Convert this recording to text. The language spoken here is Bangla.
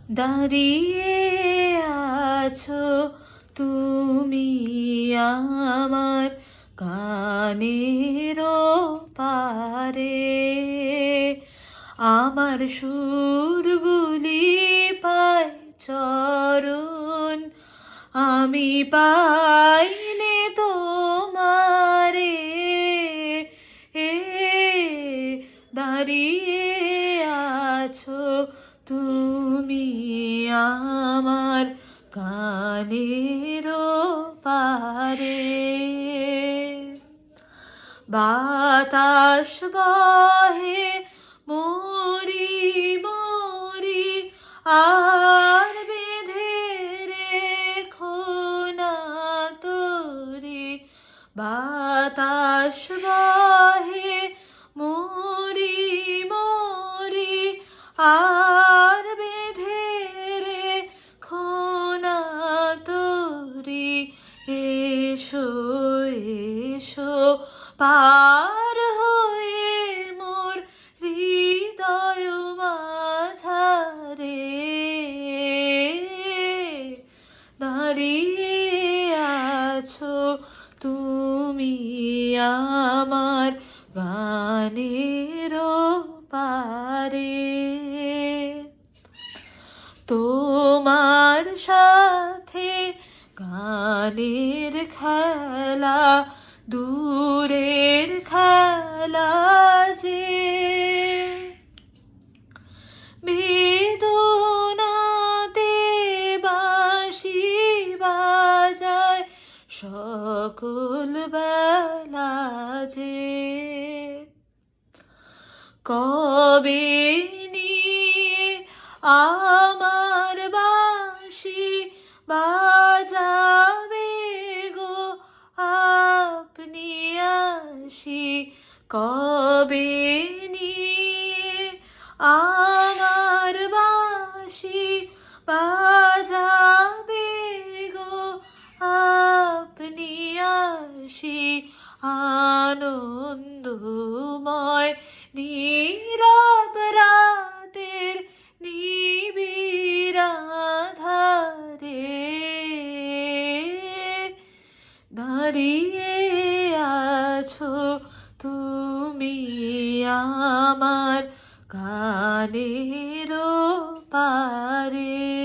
দাঁড়িয়ে আছো তুমি আমার কানের পারে, আমার সুরগুলি পায় চরণ, আমি পাইনে তোমারে। এ দাঁড়িয়ে আছো তুমি আমার কানের পারে। বাতাস বহে মরি মরি, আর বেঁধে রেখো না তরি। বাতাস বহে মরি মরি, আর বেঁধে রেখো না তরি। এসো এসো পার হয়ে মোর হৃদয় মাঝারে, দাঁড়িয়ে আছো তুমি আমার গানের পারে। তোমার সাথে গানের খেলা দূরের খেলা যে, বেদনাতে বাঁশি বাজায় সকল বেলা যে। কবে নিয়ে আমার বাঁশি বাজাবে গো আপনি আসি, কবে নিয়ে আমার বাঁশি বাজাবে গো আপনি আসি। আনন্দময় নীরব রাতের নিবিড় আঁধারে, দাঁড়িয়ে আছো তুমি আমার কানের পারে।